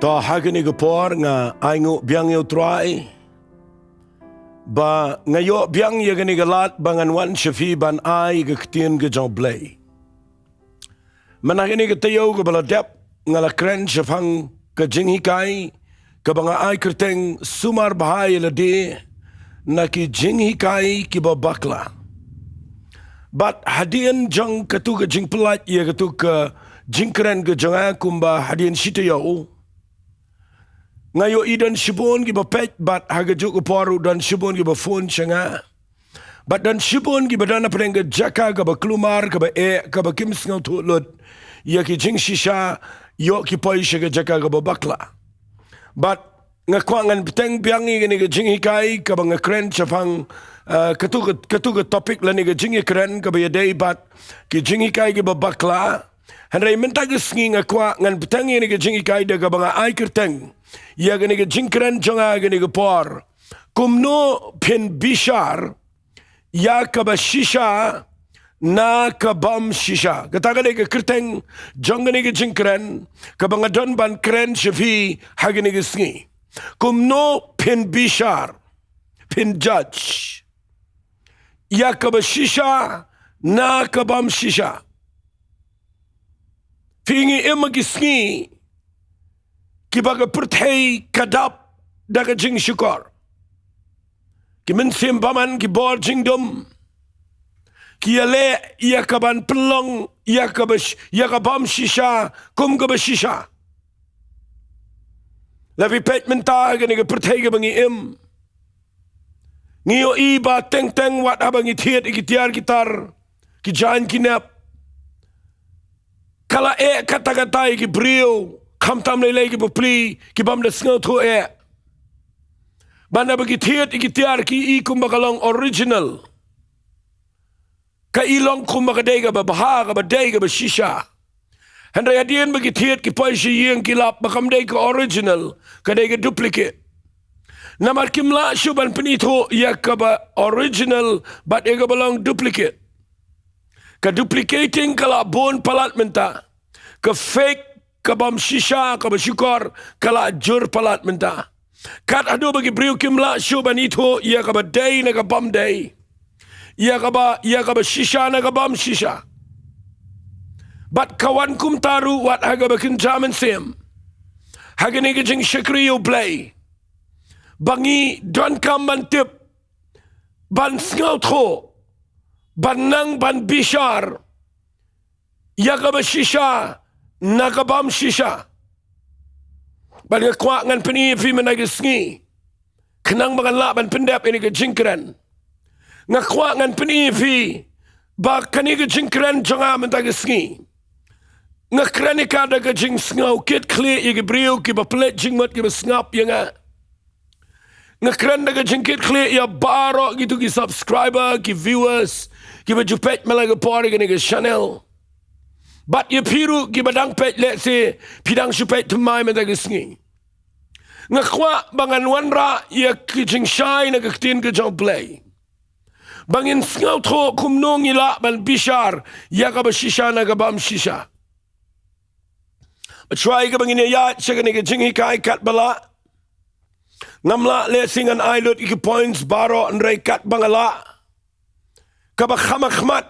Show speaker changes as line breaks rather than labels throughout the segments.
Ta hagani gapor nga aingo biang yo try ba ngayo biang ya gani galat bangan wan shafi ban ai gktien ge jong blay managani gtayo ge baladep ngala kren shafang ke jing hikai ke banga ai kerteng sumar bahai lade na ki jing hikai ki bakla but hadian jong katu ke jing pelat ya katu ke jing kren ge jong kumba hadian shitayo ngayo idan shibon gi bapet bat hagajuk uparu dan shibon gi bafon changa bat dan shibon gi badana prenga jaka ga baklumar ga ba ga bakim snau tulud ya ki jing shisha yo ki poi shaga jaka ga bakla bat ngakwangan peteng biangi ga ni ga jing hikai ga bang kren chafang katu ga topic la ni ga jing kren ga ba day bat ki jing hikai gi bakla Henry minta gesngi ngakwa ngan petangi ni jing ikai daga banga ai kerteng ya gani jing kren jonga gani por Kumno Phin Bishar ya Kaba Shisha na Bym Shisha kata gani kerteng jonga ni jing kren kabanga don ban kren shafi hagani gesngi Kumno Phin Bishar Phin Judge ya Kaba Shisha na Bym Shisha Pingi emagisngi kibaga perthai kadap daga jing shukar kimin sim baman ki bor jing dum kiyale yakaban pelong yakabam shisha kum Kaba Shisha labi pet menta gani ga perthai ga bangi ngiyo iba teng wat abangi thiet ikitiar gitar ki jan kinap kala kata-kata ki brio kamtam lele ki bupli ki bam da sngo to banda bagi thiet ki tiar ki I kumbakalong original ka ilong kumbakadega ba bahaga ba dega ba shisha Henry adien bagi thiet ki paisi yeng ki lap bakam dega original ka dega duplicate namar kimla shuban penito ya ka ba original but ega balong duplicate ka duplicating kala bon palat menta ka fake ka Bym Shisha ka shukar kala jur palat menta kat adu bagi brio kimla shuban ito ya ka ba day na ka bam day ya ka ba shisha na ka Bym Shisha bat kawan kum taru wat haga bakin jaman sim haga ni jing shakriyo play bangi don kam ban tip ban sngaw tho Banang Bym Bishar ya Kaba Shisha na Bym Shisha ban kwa ngan peni fi managisngi kenang makan la ban pendap ini ke jingkren ngakwa ngan peni fi ba kani ke jingkren jonga mentagisngi ngakranika daga jing sngaw kit clear ige brio ki ba plet jingmat ki ba snap yanga ngakran daga jingkit clear ya baro gitu ki subscriber ki viewers ki ba jupet malaga pori gani ke channel but ye piru ki badang pet let's say pidang supet to my metagisngi ngakwa bangan wanra ya ki jing shai na tin ke jong play bangin sngaw tho kumno ngila Bym Bishar ya Kaba Shisha na Bym Shisha try ka bangin ya chagani ke jing hikai kat bala Namla lesing an ailot iki points baro an rekat bangala kaba khamakhmat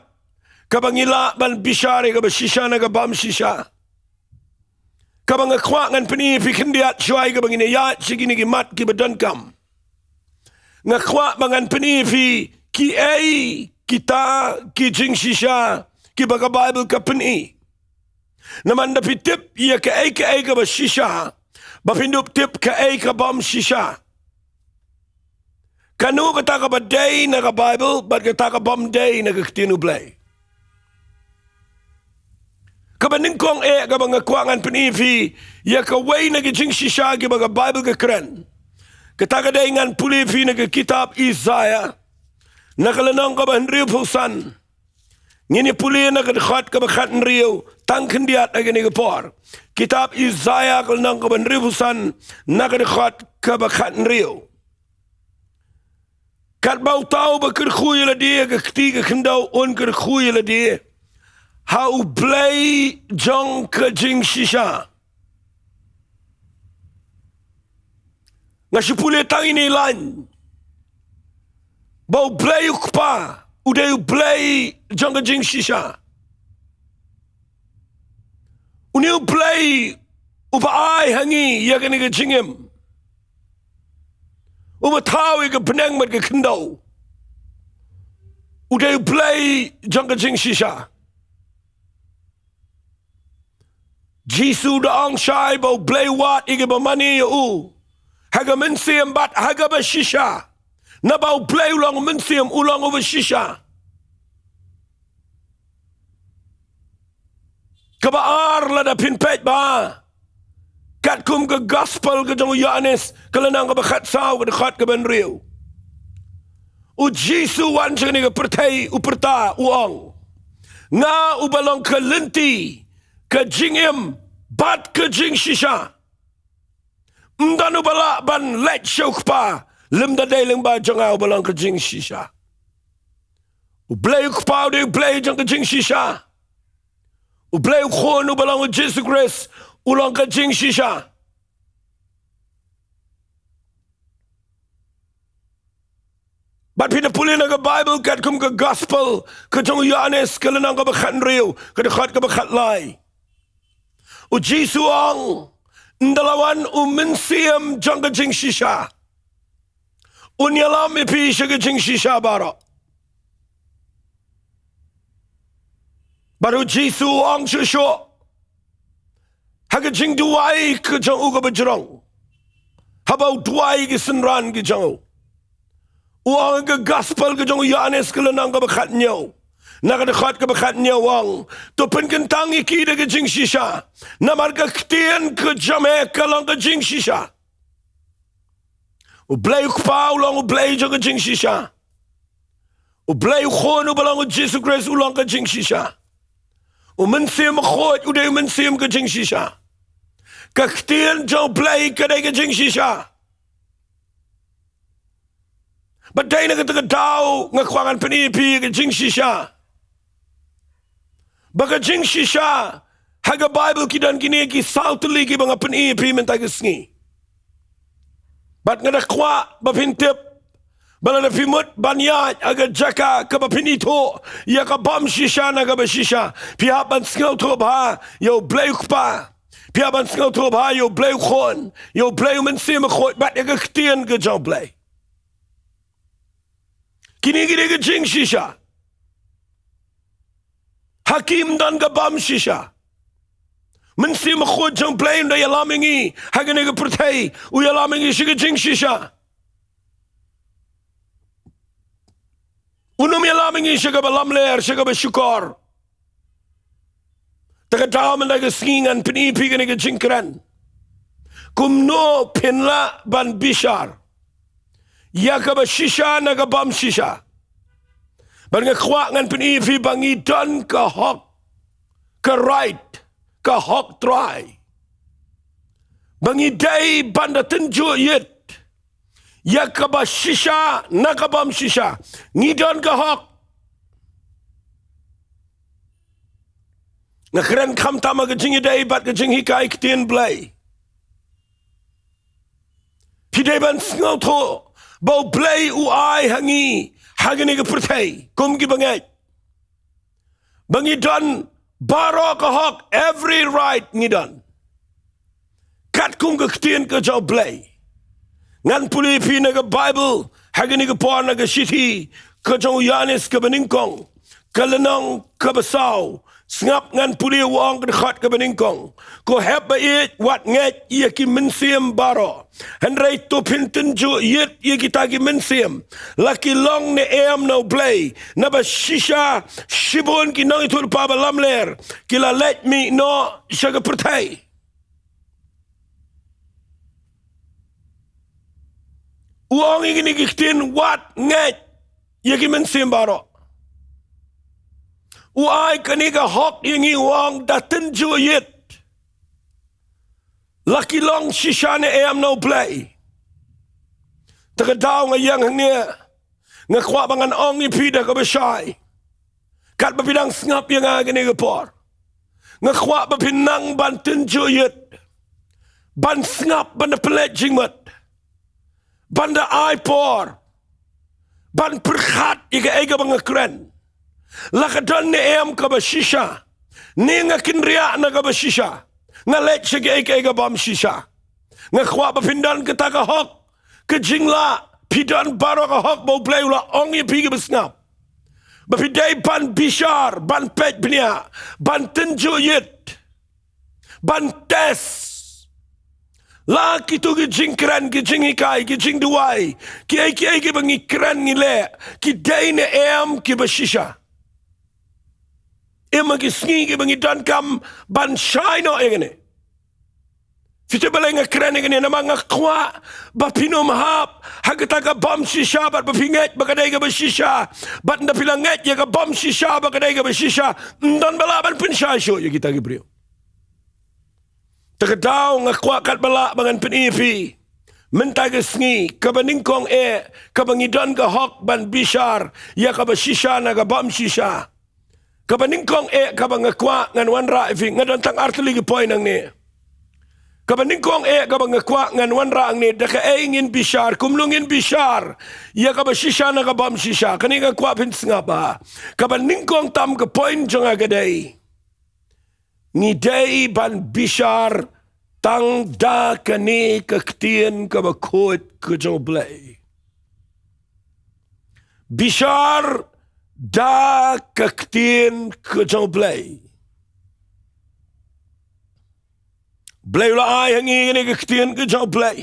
kaba ngila Bym Bishar Kaba Shisha na Bym Shisha kaba ngakwa ngan peni fikindiat shwai kaba ngine ya chigini ki mat ki badankam ngakwa bangan peni fi ki kita ki jing shisha ki baga bible ka peni namanda pitip ya ka Kaba Shisha Bapindup tip ka Bym Shisha kanu kata ka ba day na ka Bible but kata ka bam day na ka ktinu blay kabaning kong ka ba nga kwangan penifi ya ka way na ka jing shisha ki ba ka Bible ka kren kata ka day ngan pulifi na ka kitab Isaiah nakalanong ka ba Henry Pusan ngini puli na ka dikhat ka ba khat Henry tangkin diat na gini ka por kitab Isaiah kalanong ka ba Henry Pusan na ka dikhat ka ba khat Henry kat bau tau ba ker khoe la die ka ktiga kendau on ker khoe la die how play jong ka jing shisha Ngasipule tang ini lan. Bau play ukpa. Udah play jangka Bym Shisha. Uniu play upa ai hangi ya kani ke jingem. Upa tahu ke penang mat ke kendau. Udah play jangka Bym Shisha. Jisu daang syai bau play wat ike bamani u. Haga mensiam bat haga ba shisha. Na bau play ulang mensiam ulang over shisha. Kaba ar la da pinpet ba. Kat kum ke gospel ke jong Yohanes kelenang ke bakhat saw ke dekat ke ben riu. U Jisu wan chani ke pertai uperta uang. Nga ubalong ke lenti ke jingem bat ke Bym Shisha. Mdanu bala ban let syuk pa. Lim da day ling ba jangau balang ke Bym Shisha. Ublay ukpa uday ublay jang ke Bym Shisha. Ublay ukhon ubalang ke Jesus Christ ulang ke Bym Shisha. Bat pina puli na ke Bible kat kum ke gospel ke jang Yohanes ke lenang ke bakhat riu ke dekat ke bakhat lai. U Jisu ang ndalawan mensiam jang ke Bym Shisha. Unyalam ipi ke Bym Shisha bara. Baru Jisu ang shusho. Haga Bym duai ke jang uga bejrong. Habau duai ke senran ke jang. Uang ke gospel ke jang Yohanes ke lenang ke bakhat nyau. Naga dekat ke bakhat nyawang. Tu pen kentang iki de ke Bym Shisha. Namar ke ketien ke jame ke lang ke Bym Shisha. Ublay ukpa ulang ublay jang ke Bym Shisha. Ublay ukhon ubalang Jesus Christ ulang ke Bym Shisha. Umensim khot uday mensim ke Bym Shisha. Ke ketien jang blay ke de ke Bym Shisha. Badai na kata tau ngakwangan penipi ke Bym Shisha. Baka Bym Shisha haga Bible kidan kini ki sautli ki banga penipi mentai kesngi. Bat ngada kwa bapintip bala na pimut banyat aga jaka ka bapinito ya ka Bym Shisha na ka Shisha. Pihak ban skau to ba yo blay ukpa. Pihak ban skau to ba yo blay khon. Yo blay mensim khot bat ya ka ketien ke jang blay. Kini kini ke Bym Shisha. Hakim dan ke Bym Shisha. Mensim khot jang blay nda yalamingi hagane ke pertai u yalamingi ke Bym Shisha. Unum yalamingi ke balamler ke bersyukur. Taka tahu mendaga singan penipi ke NONGKREN. Kumno Phin Bishar. Ya Kaba Shisha na ka Bym Shisha. Ban ngakwa ngan penipi bangi dan ke hok ke right ke hok try. Bangi day banda tenju yit. Ya Kaba Shisha na ka Bym Shisha. Ngidan ke hok. NONGKREN kam tama ke Bym day bat ke Bym hikai ketien blay. Pidai ban sngau to. Bau play uai hangi hagani ke pertai kum ki bangai bangi dan baro ke hok every right ngidan kat kum ke ketien ke jau play ngan puli pi na ke Bible hagani ke por na ke city ke jau Yohanes ke beningkong ke lenang ke besau Sngap ngan puli wang ke dekat ke beningkong. Ko hep bait wat nget ia ki mensim baro. Henry to pinten ju yet ia kita ki mensim. Laki long ne em no play. Na ba shisha shibun ki nang itul pa balamler. Kila let me no shaga pertai. Uang ini kitin wat nget ia ki mensim baro. Uai kanika hok yengi wang daten juit. Laki long shisha ne em no play. Takadaw ngayang hangnya. Ngakwa bangan ong ipida ka basyay. Kat bapidang sngap yang agani gapor. Ngakwa bapinang banten juit. Ban sngap ban pelet jingmat. Banda aipor. Ban perkhat ega bangakren. Lakadon ni Kaba Shisha. Ni ngakin riak na Kaba Shisha. Ngalet sige ega Bym Shisha. Ngakwa papindan ketaka hok. Kejingla. Pidan baro ka hok bau play ula ong ye pigi besngap. Bapidai Bym Bishar, ban pet bnia, ban tenju yit, ban tes. La kitu gijing keren, gijing ikai, gijing duai, ki bangi keren ngile, ki day ne ki bashisha. Magi sngi ki bangi dan kam ban shino egene. Fite balay nga kren nga namang nga kwa bapino mahap hagataga Bym Shisha bat bapinget bakaday ka ba shisha bat napilanget ya ka Bym Shisha bakaday ka ba shisha ndan balaban pinsasyo ya kita gibriyo tagadaw nga kwa kat bala bangan pinipi mentay sngi kabaningkong kabangidon ka hok Bym Bishar ya ka ba shisha na ka Bym Shisha kabaningkong kabang nga kwa ngan wanra ifi nga dantang artili ki point ang ni Kabaningkong kabang ngakwa ngan wanra ang ni daka ingin Bishar kumlungin Bishar ya Kaba Shisha na ka Bym Shisha kaninga kwa pins nga ba kabaningkong tam ka point jong agaday ni day Bym Bishar tang da kani kaktien kabakot kujong blay Bishar da kaktien kujong blay Blay ula ay hangi ni kaktian ke jauh blay.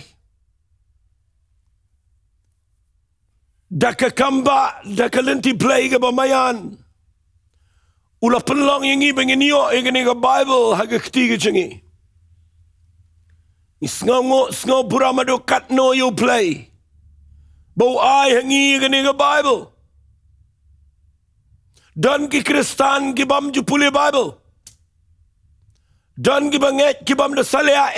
Daka kamba, daka lenti blay ke bamayan. Ula penlong yang ibang inyo yang ni ke Bible haga kti ke jengi. Sngaw buramado katno yo blay. Bau ay hangi yang ni ke Bible. Dan ki Kristan ki bam jupuli Bible. Dan gibanget gibam da salya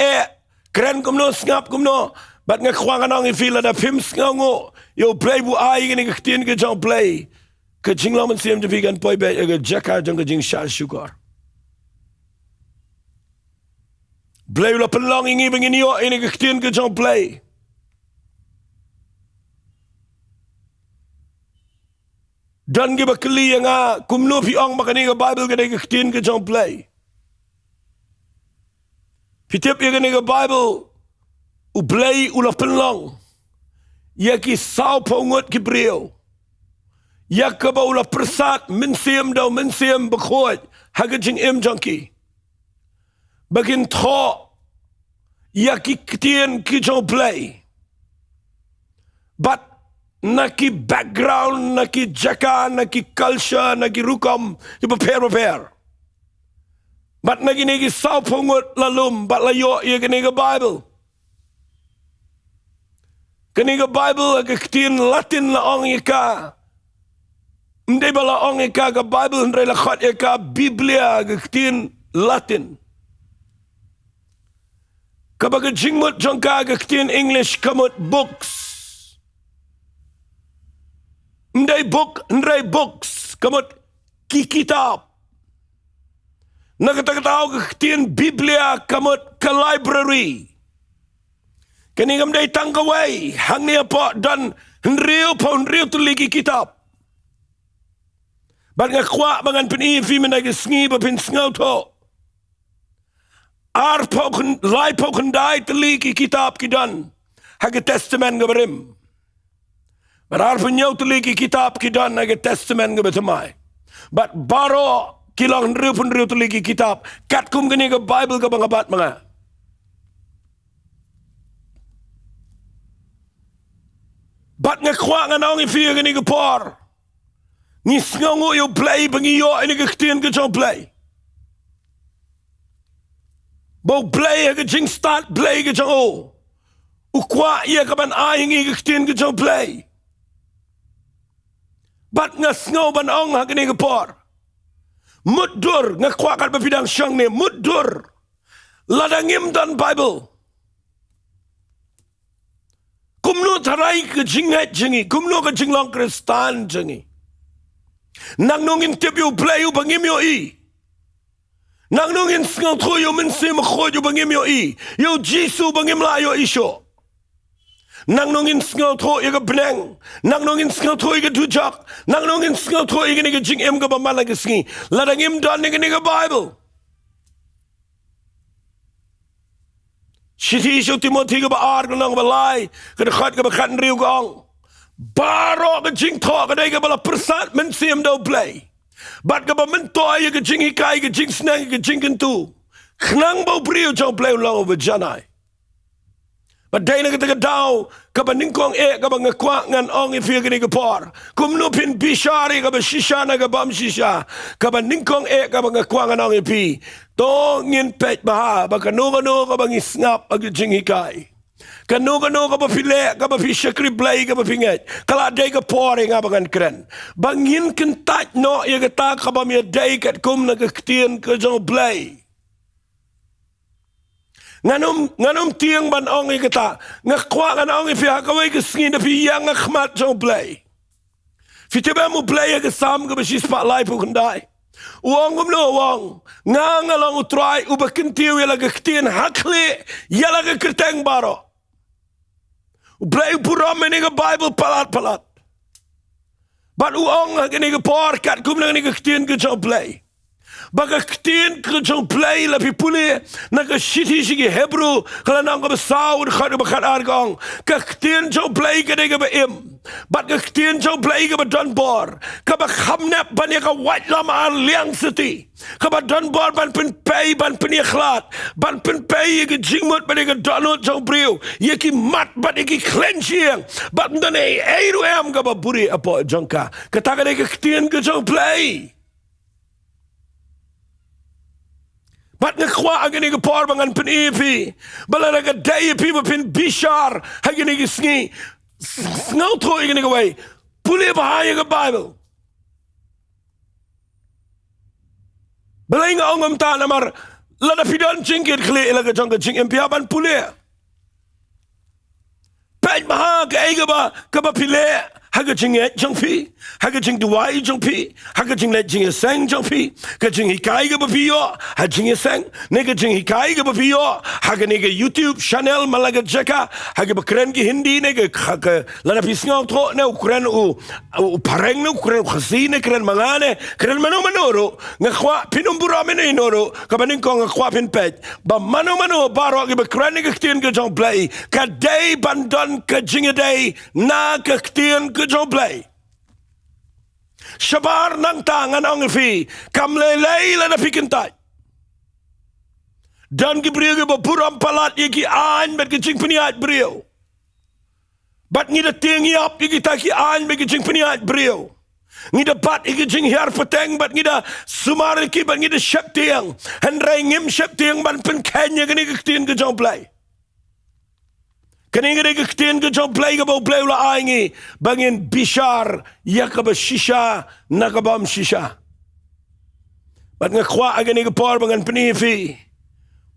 keren kumno ngap kumno bat nga khwangan ang ifila da pim sngango yo play bu ai ni ktien ke jong play ke jingla man sim de vegan boy be ga jaka jong jing sha sugar play la pelong ingi bengin yo ini ktien ke jong play dan gibakli nga kumno pi ong makani ga Bible ga ktien ke jong play Pitip yang ni ke Bible, ublay ulah penlong, ya ki saw pongot ki brio, ya ke ba ulah persat mensiam bekhoit, hagajing jangki, bagin tho, ya ki ketien ki jong play, but naki background, naki jaka, naki culture, naki rukam, you prepare. Bat nagi saw pungut lalum bat layo ia keniga Bible. Keniga Bible aga ketin Latin la ong ika. Mde bala ong ika ka Bible ndre la khat ika Biblia aga ketin Latin. Kabaga jingmut jongka aga ketin English kamut books. Mde book ndre books kamut kitab. Nakatagataw kaktian Biblia kamot ka library. Kaningam day tangkaway, hang niya po dan henriyo tuligi kitab. Bat nga kwa bangan pinifi managisngi ba pinsngaw to. Lai po kunday tuligi kitab kidan, haga testament nga barim. Bat arpunyaw tuligi kitab kidan, haga testament nga batamay. Bat baro, kilang henriyo tuligi kitab. Katkum gani ka Bible ka mga bat mga. Bat nga kwa nga naong ifiya gani ka por. Ngis nga ngo yung play bangi yo ay nagaktiyan ka siyang play. Bau play ka siyang start play ka siyang o. Ukwa iya ka ban ayang igaktiyan ka siyang play. Bat nga sngaw ban ong ha gani ka por. Mudur nga kwa kat bapidang siyang ni mudur ladangim dan Bible kumno taray ka jingat jingi kumno ka jinglang Kristan jingi nang nungin tibyo playo bangim yo i nang nungin sngang troyo minsim khoyo bangim yo i yo Jisu bangim la yo isyo nang nongin sngaw tho ye ga bneng nang nongin sngaw tho ye ga dujak nang nongin sngaw tho ye ga jing em ga ba mala ga sngi ladang im don ne ga Bible Shiti shu Timothy ga ba ar ga nang ba lai ga khat ga ba khat riu gong baro ga jing tho ga dai ga ba persat men sim do play bat ga ba men to ye ga jing hikai ga jing snang ga jing tu knang bo brio jong play long over janai but day na kita daw kabaningkong kabangakwa ngan ong ifigani kapor Kumno Phin Bishar Kaba Shisha na Bym Shisha kabaningkong kabangakwa ngan ong ipi to ngin pet baha bakano kabang isngap ag jinghikai kano kaba pile kaba pishakri play kaba pinget kala day kapor nga bangan kren bangin kentat no ya kata kaba mi day kat kum na kaktien ka jong play Nganum tiang ban ong ikata ngakwa kan ong ifia kawai ke sngin na pi yang ngakmat jong play fitiba mo play ke sam ke besi spotlight pu kandai uang no uang ngangalong utrai ubakintiu yala ke ktien hakli yala ke kerteng baro play puram ni ke Bible palat but uang ni ke por kat kum ni ke ktien ke jong play Baka ktien ke jong play la pi puli na ka shiti shigi Hebrew kala nang ka basaw de khadu bakat argong ka ktien jong play ka de ka ba im bat ka ktien jong play ka ba don bor ka ba khamnap ban ka white lama ar liang city ka ba don bor ban pin pay ban pin ikhlat ban pin pay ka jingmut ban ka donut jong brio ye ki mat ban ki clenching bat dan e ru am ka ba buri apo jongka ka ta ka de ka ktien ka jong play Bat ngakwa ang gini kapor bangan pinipi. Bala ka day pipa Phin Bishar. Ha gini gisngi. Snaw to gini kaway. Puli bahaya ka Bible. Bala nga ongam ta namar. Lada pidon jingkit kli ilaga jangka jing impiaban puli. Pait maha ka eiga ba. Kaba pili. Haga jing et jong pi, haga jing duai jong pi, haga jing let jing sang jong pi, ka jing hikai ga bapio, ha jing sang, nega jing hikai ga bapio, haga nega YouTube channel malaga jeka, haga bakren ki Hindi nega haga lana pisngau tro na ukren u pareng na ukren khasi na kren mangane, kren mano manoro, ngakwa pinumbura mena inoro, kabaning ko ngakwa pin pet, ba mano baro ki bakren nega ktien ka jong play, ka day bandon ka jing a day na ka ktien jong play shabar nang tangan ong fi kamlelei la na pikintai dan ki brio ba puram palat ye ki an bet ki jing pniat brio bat ni da tingi up ye ki ta ki an bet ki jing pniat brio ni da bat ye ki jing hiar peteng bat ni da sumar ki bat ni da shep tiang han rai ngim shep tiang ban pen kenya ki ni ki tin ki jong play Kaninga de ktien ke jong play ka bo play la aingi bangin Bishar Kaba Shisha na Bym Shisha. Bat ngakwa agani ka por bangan pinifi.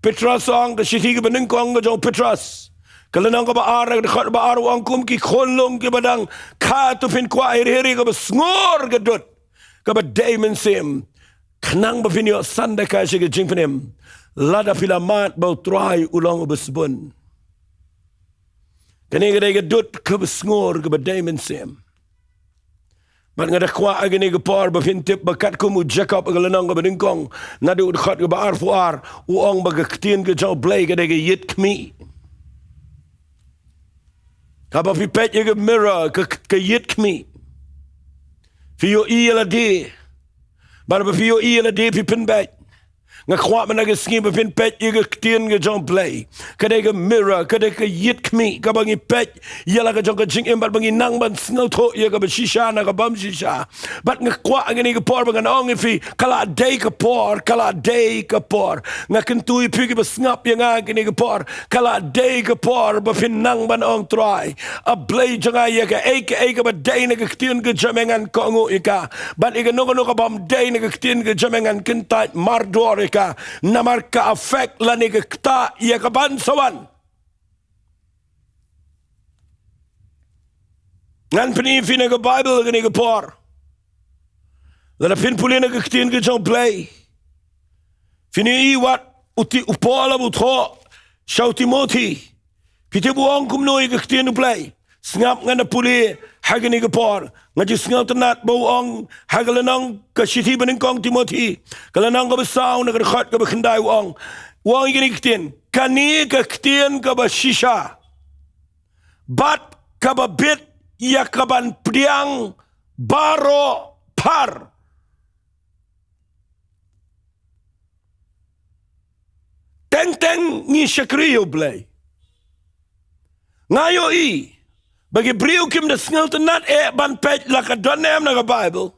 Petras ang ka shiti ka baningkong ka jong Petras. Kalanang ka ba arag de khat ba aru ang kum ki khonlong ki badang ka to pin kwa hiri ka ba snor ka dut. Ka ba Damon sim. Knang ba pinyo sanda ka shi ka jing pinim. Lada filamat ba try ulang basbun. Kani ga dut ka besngor ka Damon sim. Bat nga dakwa agani ka par ba pintip ba kat ko mu Jacob ka lanang ka badingkong na du khat ka ba arfuar uong ba ka ktien ka jaw blay ka yit kmi. Ka ba pipet ka mirror ka yit kmi. Fiyo iya la di. Ba ba fiyo iya la di pipin bet. Ngakwa man aga skim ba pin pet yiga ktien ga jong play kada ga mirror kada ka yit kmi ka bangi pet yala ga jong ka jing imbal bangi nang ban snau tho yiga ba shisha na ga Bym Shisha bat ngakwa aga ni ga por bangan ong ifi kala day ka por ngakentu ipi ba snap yanga ga ni ga por kala day ka por ba pin nang ban ong try a blay janga yiga eka ba day na ga ktien ga jamengan ko ngo ika bat iga no ka bam day na ga ktien ga jamengan kintat mardor namar ka affect la ni kta ya ka bansawan ngan pini fi na ka Bible ni ka por la pin puli na ka ktien ka jong play fini wat uti upola butho shau Timothy Piti buang kumno i kektian u play. Sngap ngana puli hagani gapor. Ngaji sngap tenat bawang hagalanang ka siti beningkong Timothy. Kalanang ka basaw na kadakhat ka bakhenday wang. Wang igini kektian. Kani kektian Kaba Shisha. Bat kaba bit ya kaban priang baro par. Teng ni syakriyo blay. Ngayo i. Bagi beriu kim da snel tenat ban pej laka donem na Bible.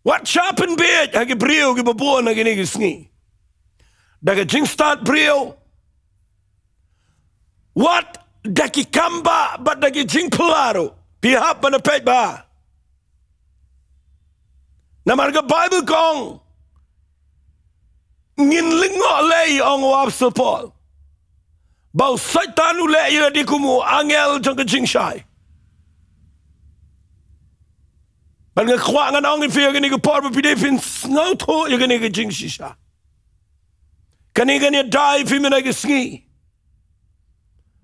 What sharpen bit hagi beriu ki babuan na gini gisngi. Daga jing start beriu. What daki kamba but daki jing pelaro. Pihap na pej ba. Na marga Bible kong. Ngin lingo lay ang wapsal Paul. Bau satan ule ira di kumu angel jang ke jing shai. Ban nga kwa ngan ong ifia gani ke por pide fin ngau to ya gani ke jing shisha. Kani gani dai fi mena ke sngi.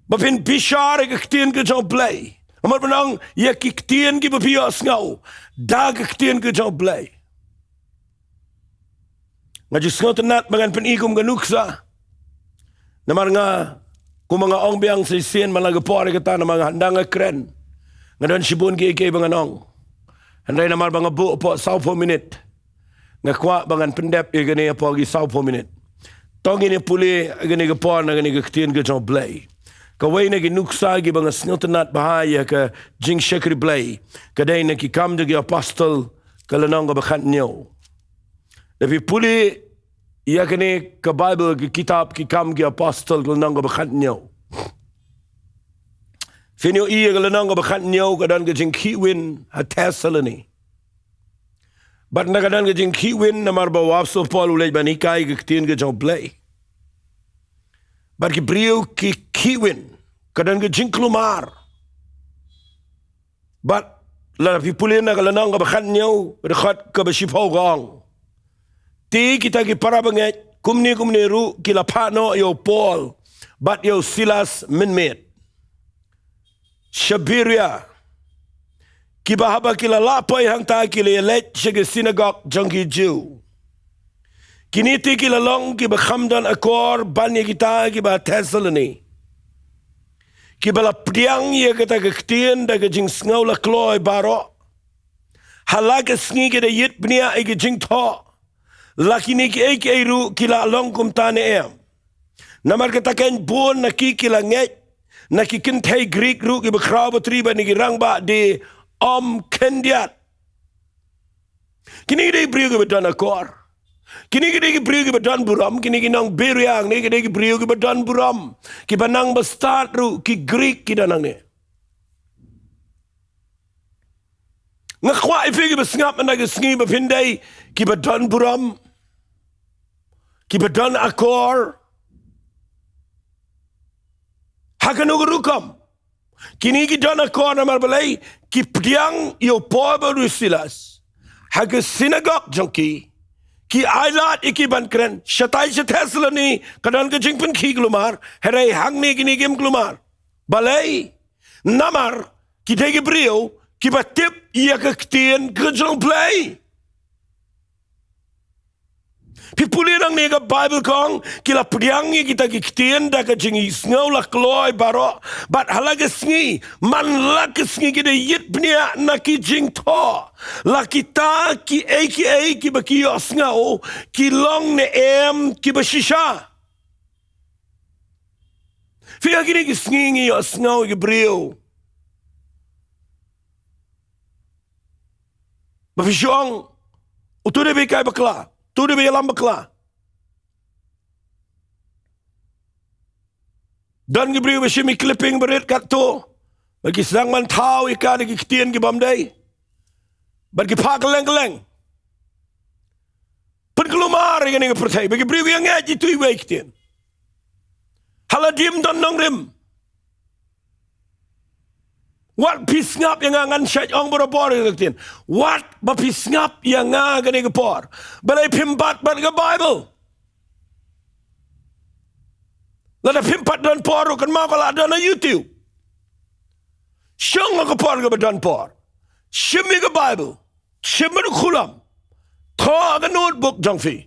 Ba fin bishar ke ktien ke jang play. Amar banang ya ki ktien ki ba pia ngau. Da ke ktien ke jang play. Ngaji ngau tenat bangan pen ikum ganuksa. Namar nga kung mga ong biyang sisien malagapore kita na mga handang kren. Ngayon sibun ki bangan ong. Handay namar mga buo po 10 minute. Ngakwa bangan pendep i gani po gi 10 minute. Tong ini puli gani gapor na gani gaktin ka jong blay. Kaway na ginuksa gi mga snutanat bahaya ka jing shekri blay. Kaday na kikam di apostol kalanong ka bakat niyo. Tapi puli ia kini ke Bible ke kitab ki kam ki apostol kelenang ke bakat nyo. Finyo iya kelenang ke bakat nyo kadan ke jing kiwin hatesalani. Bat na kadan ke jing kiwin namar bawapso Paul ulej banikai ke ketin ke jong play. Bat ki brio ki kiwin kadan ke jing klumar. Bat la pipulin na kelenang ke bakat nyo rekat ke basipau gang. Ti kita ki para banget kumni ru kila pano yo Paul bat yo Silas minmet Shabiria ki bahaba kila lapoy hang ta kila let shige synagogue jangki Jew kiniti kila long ki bakhamdan akor banya kita ki ba Thessaloni ki bala priang ye kita kektien da jing sngaw la kloy baro halaga sngi ke de yit bnia e jing tho laki ni ki ru kila long kum tane em. Namar kata ken bon na ki kila nget na ki kintay Greek ru ki bakraw batriba ni ki rangba di kendiat. Kini ki brio ki badan akor. Kini ki brio ki badan buram. Kini ki nang beriang ni ki brio ki badan buram. Ki banang bastart ru ki Greek ki danang ni. Ngakwa ifi ki basngap na ki sngi bapinday ki badan buram. Ki badan akor. Hakanugurukam. Kini ki dan akor na marbalay. Ki priang yo Paul Silas. Haga synagogue jangki. Ki ailat iki NONGKREN. Syatay sa Thessaloni. Kadan ka jingpan ki glumar. Heray hangni kini kim glumar. Balay. Namar. Ki tegi brio. Ki batip iya kaktien ka jang play. Pipulirang ni ka Bible kong kila priangi kita kiktien da ka jingi sngaw la kloy baro bat halaga sngi man la ka sngi kita yit pnia na ki jing to la kita ki ki baki yo sngaw ki long ne em ki ba shisha fia kini ki sngi yo sngaw ki brio ba fishong utude be kai bakla tu dia bilang bakla. Dan gibri bashimi clipping berit kat tu. Bagi sang man tau ikan di kitien ki bamdai. Bagi pak leng. Penkelumar yang ni percaya. Bagi beri yang ngaji tu iwe kitien. Haladim dan nongrim. What pisngap yang ngan syaj ong borobor kitien. What ba pisngap yang ngan ni gepor. Balai pimbat bat ke Bible. Lada pimpat dan por kan mau kalau ada na YouTube. Syang ka por ka dan por. Shimi ka Bible. Shimi ka Quran. Tho ka notebook jang fi.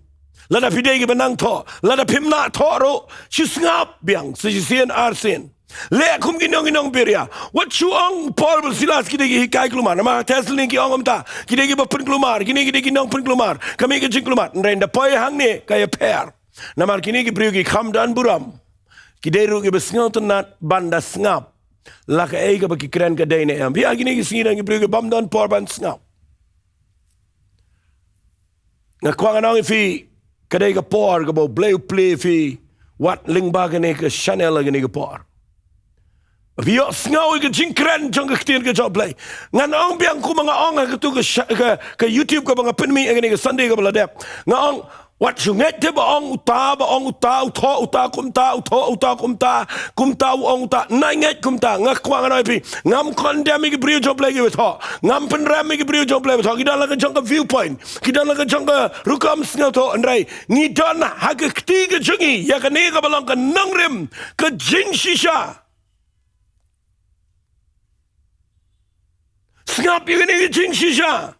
Lada pidai ka benang tho. Lada pimna tho ro. Si ngap biang sisien arsen. Le kum ginong beria. What you ong Paul Silas kita gi hikai kelumar. Nama Tesla ni ki ong amta. Kita gi bapun kelumar. Kini kita gi nong pun kelumar. Kami gi jing kelumar. Nrenda poi hang ni kaya per. Nama kini gi priu gi kham dan buram. Kita ru gi besngau tenat banda ngap. Laka ei ka baki keren ka day na am. Biar kini gi singi gi priu gi bam dan por ban ngap. Nga kwang anong fi kadai ka por ka bo play fi wat ling ba ka Chanel ka ni ka por. Biar ngau ke jingkren jong ke tian ke job play. Ngan ong biang ku mga ong ke tu ke YouTube ke mga penmi ke Sunday ke beladap. Ngang wat sungai te ba ong uta utho kumta ong uta naingat kumta ngak kwang anoi pi ngam condemn ke brio job play ke utho ngam penram ke brio job play utho kita la ke jong ke viewpoint kita la ke jong ke rukam snau tho andrai ni don ha ke ti ke jungi ya ke ne ke balong ke nongrem ke Bym Shisha. Snap je geen Bym Shisha?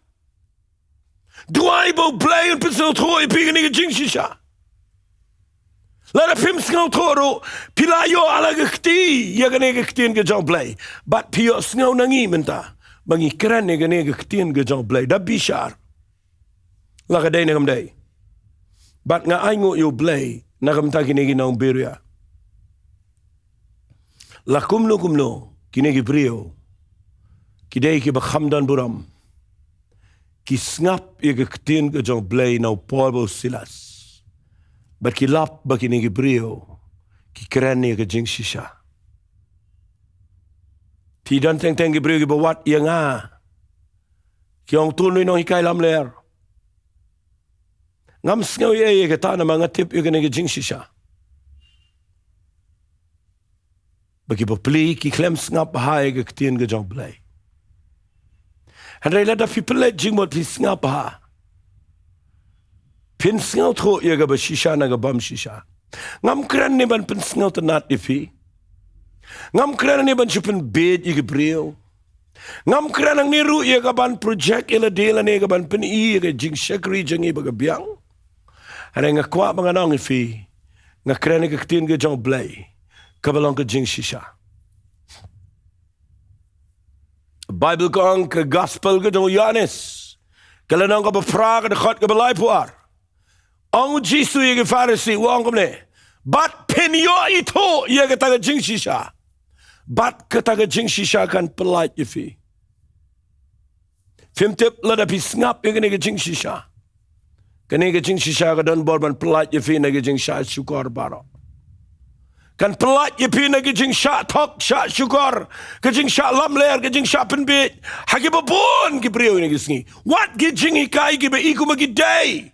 Dwaai bo blij en pensel trooi pige geen Bym Shisha. Laat hem snel toro pila yo ala gekti je geen gektien ge jong blij. But pio snel nangi menta. Bangi keren je geen gektien ge jong blij. Dat Bishar. Laat het enigam day. But nga aingo yo blij na kamta kinegi nong beria. La kumno kinegi brio. Kidai ki bakhamdan buram. Ki snap je gektien ke jong blij nou Paul Silas. But ki lap baki ni brio. Ki keren je Bym Shisha. Ti dan teng ki brio ki bawat yang a. Ki ong tunui nong hikai lam ler. Ngam sngaw ye ke ta na mga tip je ni Bym Shisha. Baki bapli ki klem snap bahai gektien ke jong blij. En hij laat dat people jing wat hij snap ha. Pin snel tro je Kaba Shisha na Bym Shisha. Ngam keren ne ban pin snel te nat ifi. Ngam keren ne ban chupen bed je gebreel. Ngam keren ang ni ru je ban project ele dele ne ban pin I je jing shakri jing iba gebiang. En nga kwa mga nang ifi. Nga keren ik tien ge jong blij. Kabalong ke Bym Shisha. Bible kong ke gospel ke jong Johannes. Kalau nang ka befragen de God ke belai puar. Ang Jesu ye ke Pharisee wong kom ne. Bat pen yo ito ye ke taga Bym Shisha. Bat ke taga Bym Shisha kan pelait ye fi. Fim tip lada pi snap ye ke Bym Shisha. Kene ke Bym Shisha ke don borban pelait ye fi na ke Bym Shisha syukur baro. Kan pelat je pi nagi jing syak tok syak syukur ke jing syak lam ler ke jing syak penbit hagi babon ke brio nagi singi wat ke jing hikai ke be iku magi day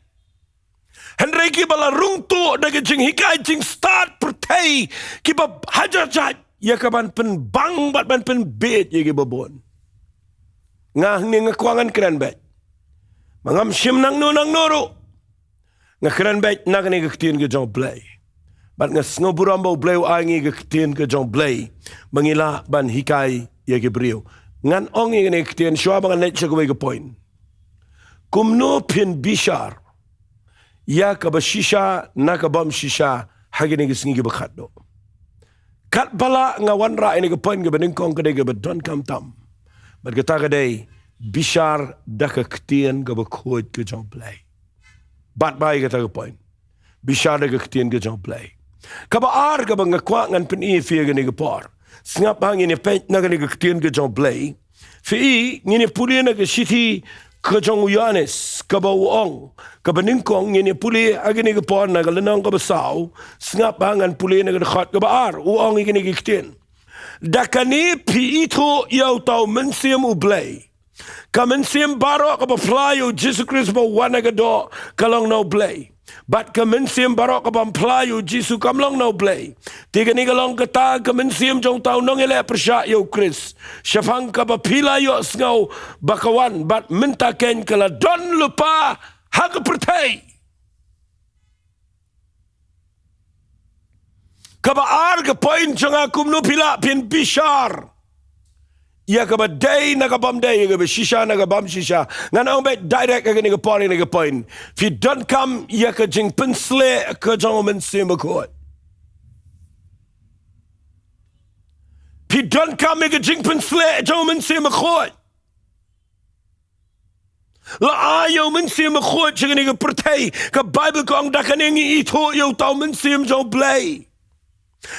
henry ke bala rungtu nagi jing hikai jing start pertai ke ba hajar jat ya ka ban pen bang bat ban pen bit ye ke babon ngah ni ngakwangan keren bet mangam sim nang nuru ngakeren bet nak ni ke tien ke jong play. Bat nga sngoburam bo bleu aingi gektien ke jong blay mangila ban hikai ye ke brio ngan ong ye ne ktien shwa bang net chego ke point Kumno Phin Bishar ya Kaba Shisha na Bym Shisha hagene ge sngi ke bakhatdo kat bala nga wanra ene ke point ke bening kong ke de ke don kam tam bat ke ta ke de Bishar dak ktien ke bakhoit ke jong blay bat bai ke ta ke point Bishar dak ktien ke jong blay Kaba ar ka bang kwa ngan pen I fi gani gapar. Snap hang ini pen na gani ktien ke jong blay. Fi ngini puli na ke city ke jong Johannes kaba uong kaba ningkong ngini puli agani gapar na galanang kaba saw. Snap hangan puli na ke khat kaba ar uong ngini ktien. Dakani pi ito yaw taw mensiam u blay. Kamensiam baro kaba playo Jesus Christ ba wanagado kalong no blay. Bat kemensiam barok kabam playu Jisu kamlong no play. Tiga ni kalong kata kemensiam jong tau nong ele persya yo Chris. Syafang kabapila yo sngau bakawan bat minta ken kala don lupa hak pertai. Kaba ke poin jonga Kumno Phin Bishar. Ya kaba day na kabam day kaba shisha na Bym Shisha. Ngan ang bet direct ka ni kapari ni kapoin. If you don't come ya ka jing pensle ka jong men simakot. If you don't come ya ka jing pensle jong men simakot. La ayo men simakot jing ni ka pertai ka Bible ko ang dakaningi ito yo tao men sim jong play.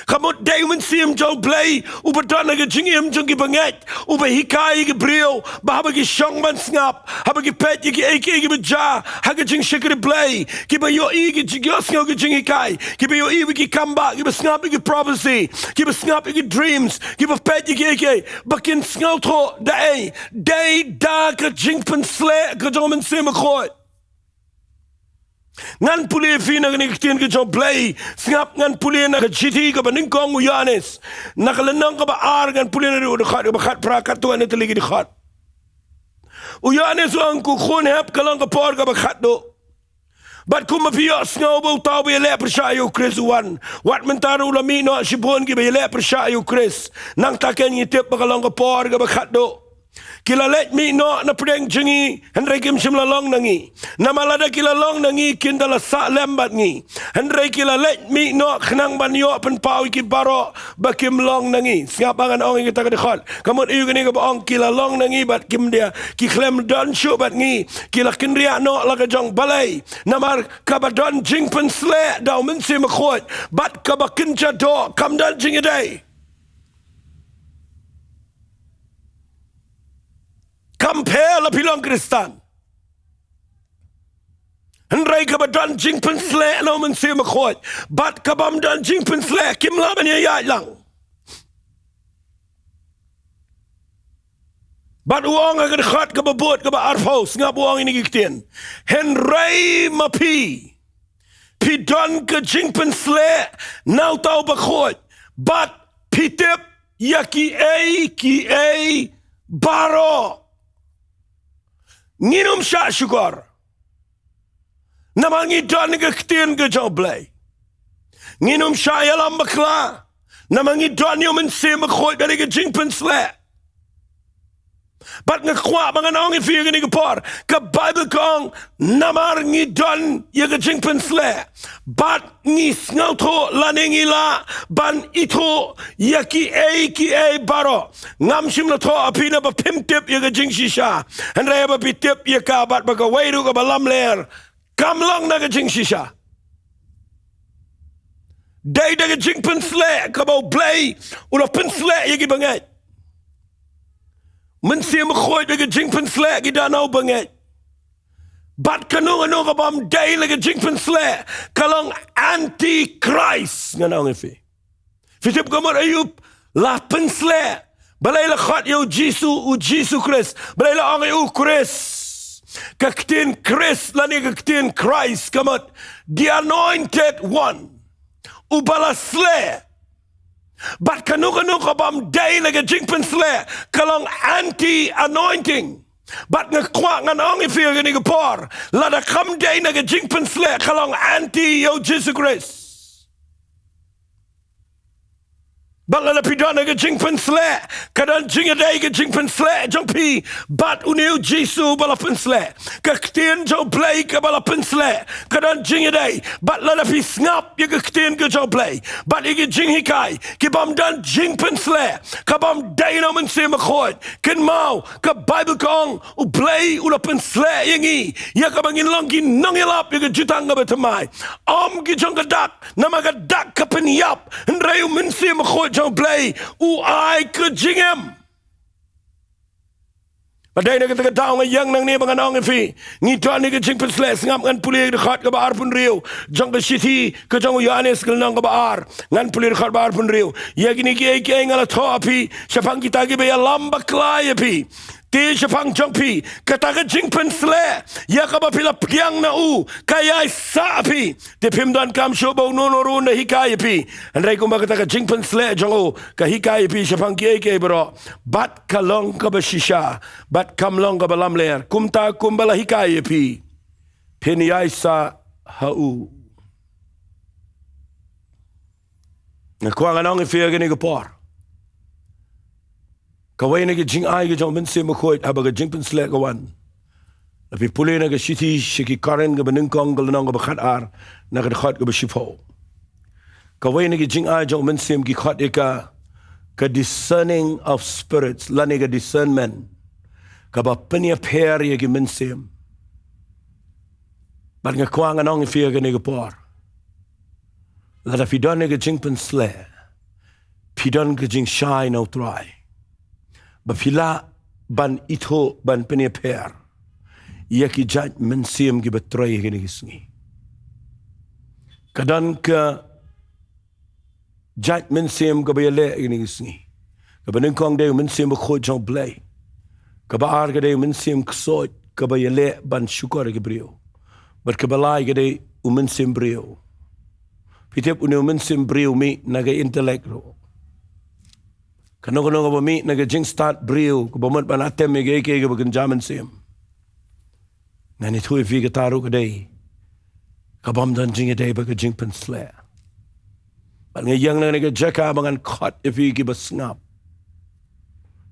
Kamot day men sim jong play ubadan na jingim jong gibanget ubahikai gibril bahaba gi shong man snap haba gi pet gi eke gi baja haga jing shikri play giba yo gi jigos ngo gi jingikai giba yo gi kamba giba snap gi prophecy giba snap gi dreams giba pet gi eke bakin sngo to day da ka jing pen sle ka jong men sim khoi ngan puli fina ni kitien ke job play ngap ngan puli na chiti ka baning kong uyanes nakalanang ka ba ar ngan puli na ru khat ba khat pra kat to ne teli di khat uyanes ang ku khon hap kalang ka por ka ba khat do bat kuma pia sngo bo taw be le persha yo Chris one wat mentaru la mi no sibon ki be le persha yo Chris nang taken ni tip ba kalang ka por ka ba khat do kila let mi no na preng jingi Henry kim sim lalong nangi na malada kila long nangi kindala sa lembat ngi Henry kila let mi no khnang banyo pen pau ki baro bakim long nangi siapangan ong kita ka dikhol kamot iyu gani ka ong kila long nangi bat kim dia ki klem don shu bat ngi kila kinria no la ka jong balai namar ka ba don jing pen sle daw men sim khot bat ka ba kincha do kam dan jingi day compare la pilong kristan Henry ka ba dan jing pen sle no men sim khot bat ka bam dan jing pen sle kim la ban ya lang bat uang ka khat ka ba bot ka ba arfos ngap uang ini gikten Henry mapi pi dan ka jing pen sle now tau ba khot bat pitep yaki ki baro nginum sya syukur namangi dan ke ketien ke joblay nginum sya yalam bakla namangi dan yo men se makhoy dari ke jingpen sle bat ngakwa mga naong ifi ke ni kapor ka Bible kong namar ngi dan ye ke jingpen sle bat ngi snau to laningi la ban ito yaki ki baro ngam sim la to apina ba pimtip ye ke Bym Shisha andre ba pitip ye ka bat ba ka wairu ka balam ler kam long na ke Bym Shisha dai da ke jingpen sle ka ba play ula pen sle ye ki bangai men sim khoy de ke jingpen sle ki da nau bangai bat kanu ano ka bam day like a jingpen sle kalong anti-Christ nganong ifi fitip kamar ayup la pen sle balay la khat yo Jesus Christ balay la ang yo Christ kaktin Christ lani kaktin Christ kamat the anointed one ubala sle bat kanu ka bam day like a jingpen sle kalong anti-anointing bat ngakwa ngan ong ifir gani gapor lada kam day na jingpen sle kalong anti yo Jesus Christ bat lada pidana ga jingpen sle kadan jinga day ga jingpen sle jong pi bat uniu Jesus bala pen sle ka ktien jo play ka bala pen sle kadan jinga day bat lada pi snap ya ka ktien ga jo play bat igi jing hikai ki bam dan jingpen sle ka bam day no men se makhot ken mau ka Bible kong u play u la pen sle yangi ya ka bangin longi nongilap ya ka jutanga betamai gi jong ka dak namaga dak ka pen yap ndray u men se makhot jong play u ai ka jingem Padai na kita tahu yang nang ni banganong ifi ni tuan ni kecing pensles ngam ngan puli dekat ke bar pun riu jang ke city ke jang Yohanes ke nang ke bar ngan puli dekat bar pun riu ya gini ki ngala to api siapang kita ki be lamba klai api ti siapang jang pi kata ke jing pensle ya ka ba pila piang na u kaya sa api te pim dan kam sho bo no ru na hikai api andai ko ba kata ke jing pensle jang u ka hikai api siapang ki bro bat kalong Kaba Shisha bat kam long ka balam ler kumta kumbala hikai api peniaisa hau Kuang anong ifia gani gapor. Kawai na jing ai jong men se makoit abaga jing pen slek kawan. Tapi pulih na shiti shiki karen ga benengkong ga lanong ga bakhat ar na ga khat ga bashifo. Kawai na jing ai jong men sem gi khat eka ka discerning of spirits lani ga discernment ka ba penia pair ye gi men sem. Bat nga kuang anong ifia gani gapor. Lada pidon ga jing pen slek. Pidon ga jing shine out try. Bafila ban ito ban penia pair. Ia ki jaj mensiam ki betray gini gisngi. Kadan ka jaj mensiam ka bayale gini gisngi. Ka benengkong de mensiam khoj jong blay. Ka baar ka de mensiam ksoj ka bayale ban syukur ki brio. Ber ka balai ka de mensiam brio. Pitep unu mensiam brio mi naga intellect ro. Kano ba mi naga jing start brio ka bomot ban atem me ge ke ka bagan jaman sim. Nani thui figa taru ka day. Kabam dan jing a day baka jing pen slea. But nga yang na nga jaka bangan kot ifi ki basngap.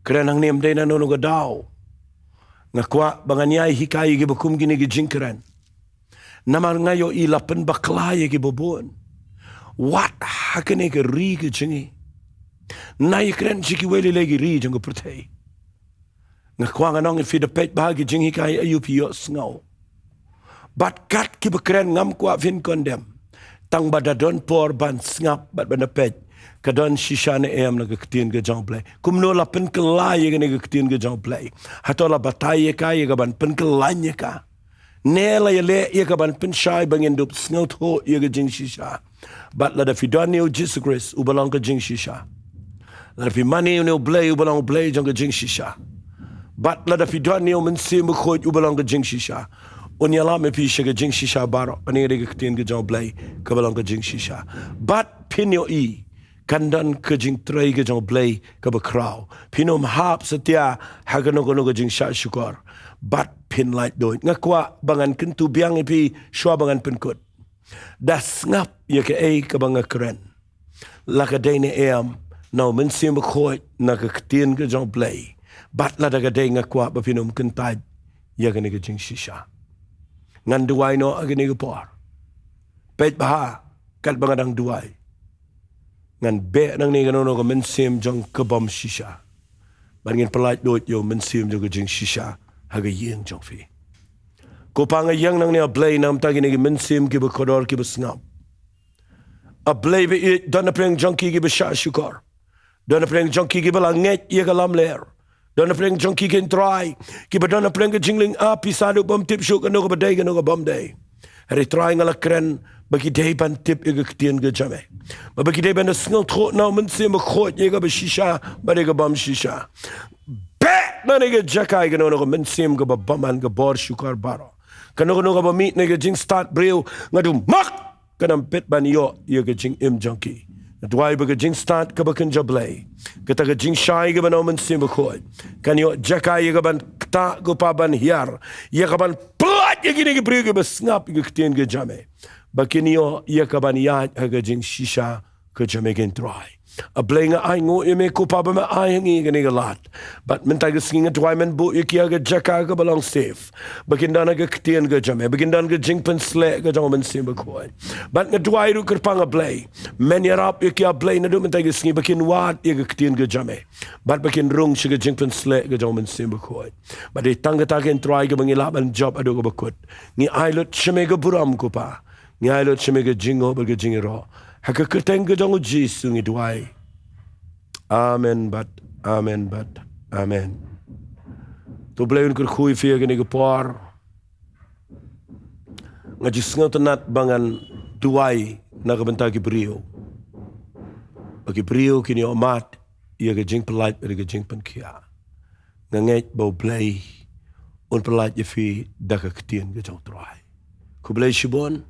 Keren ang niyam day na nono ka daw. Nga kwa bangan yay hikayi ki bakum gini ki jing keren. Namar ngayo ilapan baklaya ki babon. What hakane ka ri ki jingi. Nai keren chiki weli legi ri jang ka pratay. Nga kuang anong ifi da pet bahagi jing hikai ayupi yo sngaw. Bat kat ki bekeren ngam kwa fin kondem. Tang badadon por ban snap bat banda pet. Kadon shisha ne em naga ketin ke jong play. Kumno la pen kelai ye naga ketin ke jong play. Hatola batai ye ka ye ban pen kelai ye ka. Nela ye le ye ban pen shai bangin dup sngaw tho ye ke jing shisha. Bat la da fidon ni Jesus Christ ubalong ke jing shisha. La da fi mani ni blay ubalong blay jong ke jing shisha. Bat la da fidon ni men se me khoj ubalong ke jing shisha. Unyala me pi shega jing shisha baro ani re ke tin ke jong blay ke balong ke jing shisha. Bat pinyo I kandan ke jing tray ke jong blay ke ba kraw. Pinom hap setia hagano gono ke jing sha shukor. Bat pin light doit ngakwa bangan kentu biang pi shwa bangan penkut. Das ngap ye ke banga keren. La ka dene em no men se me khoj na ke tin ke jong blay. Bat la daga day nga kwa ba pinom kentad ya gani ke jing shisha. Ngan duway no agani ke por. Pet baha kat bangadang duway. Ngan be nang ni ganono ko mensim jong kabam shisha. Bangin pelait dot yo mensim jong ke jing shisha haga yeng jong fi. Ko panga yang nang ni a blay nam tagi ni mensim ki ba kodor ki ba snap. A blay be it dona preng jong ki ba sha shukor. Dona preng jong ki ba langet ye ka lam ler. Dona preng jong ki ken try. Ki ba dona preng jingling api sadu bom tip shuk no ka badai no ka bom day. Hari try ngala kren bagi day ban tip e ka tien ga jame. Ba bagi day ban sngal tro na men se ma khot ye ka ba shisha ba de ka bom shisha. Be na ne ga jakai ga no ka men sem ga ba baman ga bor shukar baro. Kano ka ba meet ne ga jing start bril ngadu mak kanam pet ban yo ye ga jing im junkie. Dwai baga jing start ka bakan jablay. Kata ka jing shy ka ban oman simbakod. Kanyo jaka ye ka ban kta ko pa ban hiyar. Ye ka ban plat ye gini ka priyo ka ba snap ka ktiin ka jame. Bakinyo ye ka ban yad ka jing shisha ka jame kin try. A blay nga ay ngo ime ko pa ba ma ay hangi ka nga lat. But mentay ka singa dwai men bu ye kia ka jaka ka balang safe. Bakindana ka ktiin ka jame. Bakindana ka jing pan sle ka jang oman simbakod. But nga dwai ru kerpang a blay. Men yarap ye kia blay na du mentay ka singi bakin wad ye ka ktiin ka jame. But bakin rung siya ka jing pan sle ka jang oman simbakod. But ay tangga takin try ka mangilaban job ado ka bakot. Ngi aylot siya may ka buram ko pa. Ngi aylot siya may ka jingo baga jingiro. Hakakateng ka jang o Jesu ngi duway. Amen but amen. To blay un kerkhui fiya ka ni ka par. Nga jisngaw tanat bangan duway na kabanta ki brio. Bagi brio kini omat iya ka jing pelait eri ka jing pankia. Nga ngej bau blay un pelait ya fi daka ketien ka jang try. Ku blay shibon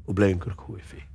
u blay un kerkhui fi.